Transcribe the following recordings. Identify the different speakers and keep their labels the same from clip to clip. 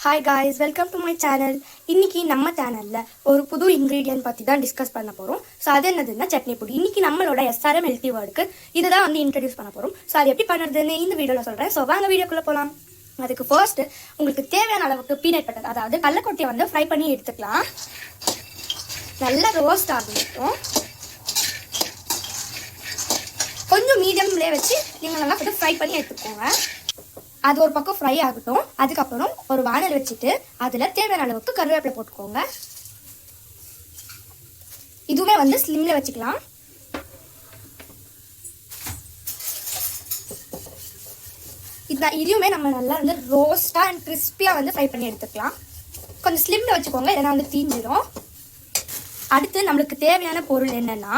Speaker 1: Hi guys, welcome to my channel. இன்னைக்கு நம்ம சேனலில் ஒரு புது இன்க்ரீடியன்ட் பற்றி தான் டிஸ்கஸ் பண்ண போகிறோம். ஸோ அது என்னதுன்னா சட்னி பொடி. இன்னைக்கு நம்மளோட SRM ஹெல்த்தி வேர்டுக்கு இதை தான் வந்து இன்ட்ரடியூஸ் பண்ண போகிறோம். ஸோ அது எப்படி பண்ணுறதுன்னு இந்த வீடியோவில் சொல்கிறேன். ஸோ வாங்க வீடியோக்குள்ளே போகலாம். அதுக்கு ஃபர்ஸ்ட் உங்களுக்கு தேவையான அளவுக்கு பீனட் பட்டர், அதாவது கடலக்கொட்டையை வந்து ஃப்ரை பண்ணி எடுத்துக்கலாம். நல்லா ரோஸ்ட் ஆகிருக்கும். கொஞ்சம் மீடியம்லேயே வச்சு நீங்கள் நல்லா ஃப்ரை பண்ணி எடுத்துக்கோங்க. அது ஒரு பக்கம் ஃப்ரை ஆகட்டும். அதுக்கப்புறம் ஒரு வானல் வச்சுட்டு அதில் தேவையான அளவுக்கு கருவேப்பிலை போட்டுக்கோங்க. இதுவுமே வந்து ஸ்லிம்ல வச்சுக்கலாம். இதுவுமே நம்ம நல்லா வந்து ரோஸ்டா அண்ட் கிறிஸ்பியா வந்து ஃப்ரை பண்ணி எடுத்துக்கலாம். கொஞ்சம் ஸ்லிம்ல வச்சுக்கோங்க, இல்லைன்னா வந்து தீஞ்சிடும். அடுத்து நம்மளுக்கு தேவையான பொருள் என்னன்னா,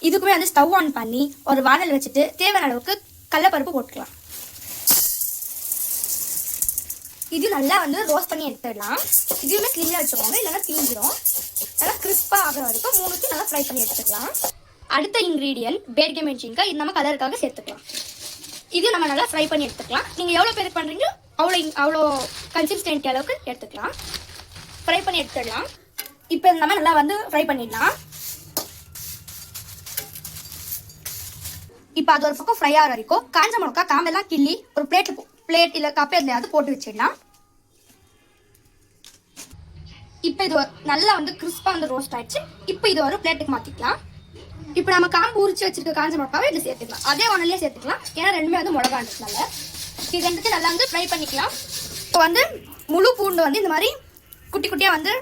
Speaker 1: இதுக்குமே வந்து ஸ்டவ் ஆன் பண்ணி ஒரு வானல் வச்சுட்டு தேவையான அளவுக்கு கடலைப்பருப்பு போட்டுக்கலாம். இது நல்லா வந்து ரோஸ்ட் பண்ணி எடுத்துடலாம். இதுவுமே ஸ்லிம்ல வச்சுக்கோங்க, இல்லைன்னா தீஞ்சிடும். நல்லா கிறிஸ்பா ஆகிற வரைக்கும் மூணுத்தையும் நல்லா ஃப்ரை பண்ணி எடுத்துக்கலாம். அடுத்த இன்க்ரீடியன்ட் பேர்கே மென்ஷின்காய். இது நம்ம கலருக்காக சேர்த்துக்கலாம். இது நம்ம நல்லா ஃப்ரை பண்ணி எடுத்துக்கலாம். நீங்கள் எவ்வளோ பேருக்கு பண்ணுறீங்களோ அவ்வளோ கன்சிஸ்டன்சி அளவுக்கு எடுத்துக்கலாம். ஃப்ரை பண்ணி எடுத்துடலாம். இப்போ நம்ம நல்லா வந்து ஃப்ரை பண்ணிடலாம். இப்போ அது ஒரு பக்கம் ஃப்ரை ஆகிற வரைக்கும் காஞ்ச மிளகா காம்பெல்லாம் கிள்ளி ஒரு பிளேட் இல்லை கப் எதுலையாவது போட்டு வச்சிடலாம். இப்போ இது நல்லா வந்து கிறிஸ்பா வந்து ரோஸ்ட் ஆயிடுச்சு. இப்போ இது ஒரு பிளேட்டுக்கு மாற்றிக்கலாம். இப்போ நம்ம காம்பு உரிச்சு வச்சிருக்க காஞ்ச மிளகாவை இதில் சேர்த்துக்கலாம். அதே ஒன்றிலே சேர்த்துக்கலாம், ஏன்னா ரெண்டுமே வந்து மிளகான்றதுனால. இது ரெண்டுத்தையும் நல்லா வந்து ஃப்ரை பண்ணிக்கலாம். இப்போ வந்து முழு பூண்டு வந்து இந்த மாதிரி குட்டி குட்டியாக வந்து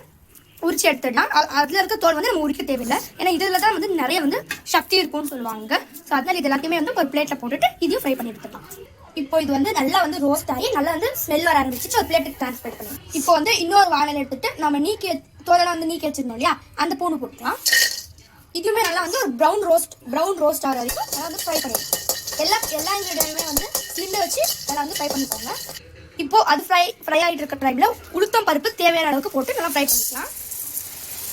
Speaker 1: உரிச்சு எடுத்துடலாம். அதில் இருக்க தோல் வந்து நம்ம உரிக்க தேவையில்லை, ஏன்னா இதில் தான் வந்து நிறைய வந்து சக்தி இருக்கும்னு சொல்லுவாங்க. ஸோ அதனால இது எல்லாத்தையுமே வந்து ஒரு பிளேட்டில் போட்டுட்டு இதையும் ஃப்ரை பண்ணி எடுத்துக்கலாம். இப்போ இது வந்து நல்லா வந்து ரோஸ்ட் ஆகி நல்லா வந்து ஸ்மெல் வர ஆரம்பிச்சு ஒரு பிளேட்டுக்கு ட்ரான்ஸ்ஃபர் பண்ணலாம். இப்போ வந்து இன்னொரு வானல் எடுத்துட்டு நம்ம தோலெல்லாம் வந்து நீக்கி வச்சிருந்தோம் இல்லையா, அந்த பூண்டு போட்டுக்கலாம். இதுவுமே நல்லா வந்து ஒரு ப்ரௌன் ரோஸ்ட் ஆகிற வரைக்கும் நல்லா வந்து ஃப்ரை பண்ணிடலாம். எல்லா இன்க்ரீடியன்ட்டுமே வந்து ஸ்லிம்ல வச்சு நல்லா வந்து ஃப்ரை பண்ணிக்கோங்க. இப்போ அது ஃப்ரை ஆகிட்டு இருக்க டைம்ல உளுத்தம் பருப்பு தேவையான அளவுக்கு போட்டு நல்லா ஃப்ரை பண்ணிக்கலாம்.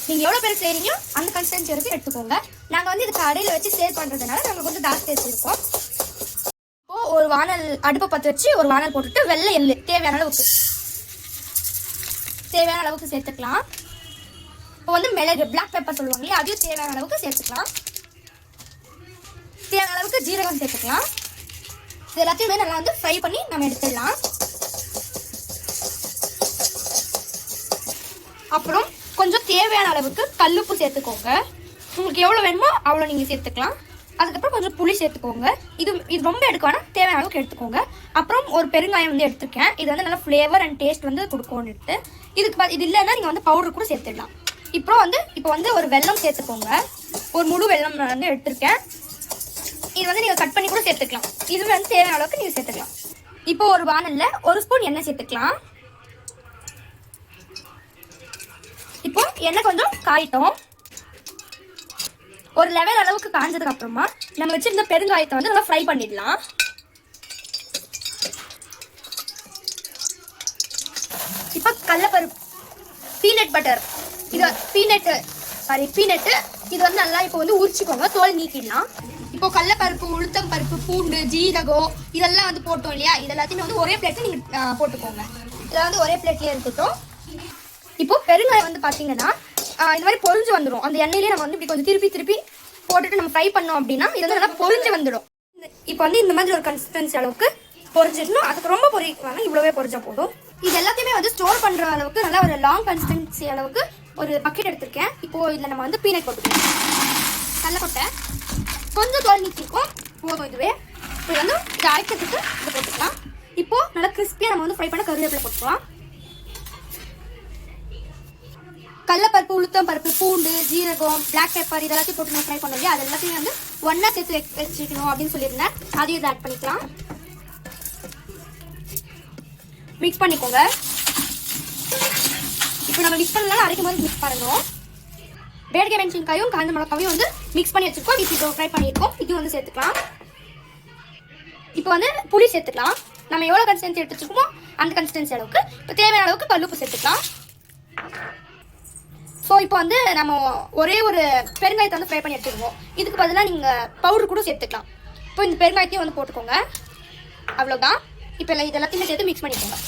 Speaker 1: நீங்கள் எவ்வளோ பேர் செய்கிறீங்களோ அந்த கன்சிஸ்டன்சி வரைக்கும் எடுத்துக்கோங்க. நாங்கள் வந்து இது கடையில் வச்சு சேல் பண்ணுறதுனால நாங்கள் கொஞ்சம் ஜாஸ்தி வச்சுருக்கோம். இப்போது ஒரு வானல் அடுப்பை பற்ற வச்சு ஒரு வானல் போட்டுட்டு வெள்ளை எள்ளு தேவையான அளவுக்கு சேர்த்துக்கலாம். இப்போ வந்து மிளகு பிளாக் பெப்பர் சொல்லுவாங்க இல்லையா, அதையும் தேவையான அளவுக்கு சேர்த்துக்கலாம். தேவையான அளவுக்கு ஜீரகம் சேர்த்துக்கலாம். இது எல்லாத்தையுமே நல்லா வந்து ஃப்ரை பண்ணி நம்ம எடுத்துடலாம். அப்புறம் கொஞ்சம் தேவையான அளவுக்கு கல்லுப்பு சேர்த்துக்கோங்க. உங்களுக்கு எவ்வளோ வேணுமோ அவ்வளோ நீங்கள் சேர்த்துக்கலாம். அதுக்கப்புறம் கொஞ்சம் புளி சேர்த்துக்கோங்க. இது ரொம்ப எடுக்க வேணாம், தேவையான அளவுக்கு எடுத்துக்கோங்க. அப்புறம் ஒரு பெருங்காயம் வந்து எடுத்துருக்கேன். இது வந்து நல்லா ஃப்ளேவர் அண்ட் டேஸ்ட் வந்து கொடுக்கும்னு எடுத்து இது இல்லைன்னா நீங்கள் வந்து பவுடர் கூட சேர்த்துடலாம். இப்போ வந்து ஒரு வெல்லம் சேர்த்துக்கோங்க. ஒரு முழு வெல்லம் வந்து எடுத்திருக்கேன். இது வந்து நீங்கள் கட் பண்ணி கூட சேர்த்துக்கலாம். இது வந்து தேவையான அளவுக்கு நீங்கள் சேர்த்துக்கலாம். இப்போ ஒரு வானலில் ஒரு ஸ்பூன் எண்ணெய் சேர்த்துக்கலாம். இப்போ எண்ணெய் கொஞ்சம் காயிட்டோம். ஒரு லெவல் அளவுக்கு காஞ்சதுக்கு அப்புறமா நம்ம வச்சிருந்த பெருங்காயத்தை வந்து நல்லா ஃப்ரை பண்ணிடலாம். இப்போ கடலைப்பருப்பு பீனட் பட்டர், இது பீனட்டு இது வந்து நல்லா இப்போ வந்து உரிச்சுக்கோங்க, தோல் நீக்கிடலாம். இப்போ கடலைப்பருப்பு, உளுத்தம் பருப்பு, பூண்டு, ஜீரகம் இதெல்லாம் வந்து போட்டோம் இல்லையா, இது எல்லாத்தையுமே வந்து ஒரே பிளேட்ல நீங்கள் போட்டுக்கோங்க. இதெல்லாம் வந்து ஒரே பிளேட்லேயே இருக்கட்டும். இப்போ பெருங்காயம் வந்து பார்த்தீங்கன்னா இந்த மாதிரி பொரிஞ்சு வந்துடும். அந்த எண்ணெயிலே நம்ம வந்து இப்படி கொஞ்சம் திருப்பி போட்டுட்டு நம்ம ஃப்ரை பண்ணோம் அப்படின்னா இது வந்து நல்லா பொரிஞ்சு வந்துடும். இப்போ வந்து இந்த மாதிரி ஒரு கன்சிஸ்டன்சி அளவுக்கு பொரிஞ்சிடணும். அதுக்கு ரொம்ப பொரிக்க இவ்வளவே பொரிஞ்சா போதும். இது எல்லாத்தையுமே வந்து ஸ்டோர் பண்ணுற அளவுக்கு நல்லா ஒரு லாங் கன்சிஸ்டன்சி அளவுக்கு ஒரு பக்கெட் எடுத்திருக்கேன். இப்போ இதில் நம்ம வந்து பீனட் போட்டுக்கலாம். கடலைக்கொட்டை கொஞ்சம் தோல் நீக்கிருக்கோம், போதும் இதுவே. இப்போ வந்து இதை அரைக்கிறதுக்கு இதை போட்டுக்கலாம். இப்போ நல்லா கிறிஸ்பியாக நம்ம வந்து ஃப்ரை பண்ண கருவேப்பிலை போட்டுக்கலாம். கடலைப்பருப்பு, உளுத்தம் பருப்பு, பூண்டு, ஜீரகம், பிளாக் பெப்பர் இது எல்லாத்தையும் போட்டு நான் ஃப்ரை பண்ணோம் இல்லையா, அது எல்லாத்தையும் வந்து ஒன்றா சேர்த்து வச்சுக்கணும் அப்படின்னு சொல்லியிருந்தேன். அதையும் இதை ஆட் பண்ணிக்கலாம். மிக்ஸ் பண்ணிக்கோங்க. இப்போ நம்ம மிக்ஸ் பண்ணலாம், அரைக்கும் போது மிக்ஸ் பண்ணணும். பேர்கே மென்ஷின்காயும் காஞ்ச மிளகாவையும் வந்து மிக்ஸ் பண்ணி வச்சுருக்கோம். இப்போ ஃப்ரை பண்ணியிருக்கோம். இது வந்து சேர்த்துக்கலாம். இப்போ வந்து புளி சேர்த்துக்கலாம். நம்ம எவ்வளோ கன்சிஸ்டன்சி எடுத்து வச்சுருக்கோமோ அந்த கன்சிஸ்டன்சி அளவுக்கு. இப்போ தேவையான அளவுக்கு கல்லுப்பு சேர்த்துக்கலாம். ஸோ இப்போ வந்து நம்ம ஒரே ஒரு பெருங்காயத்தை வந்து ஃப்ரை பண்ணி எடுத்துக்குவோம். இதுக்கு பதிலாக நீங்கள் பவுடர் கூட சேர்த்துக்கலாம். இப்போ இந்த பெருங்காயத்தையும் வந்து போட்டுக்கோங்க. அவ்வளோதான். இப்போ இது எல்லாத்தையுமே சேர்த்து மிக்ஸ் பண்ணிக்கோங்க.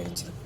Speaker 2: எரிச்சிடும்.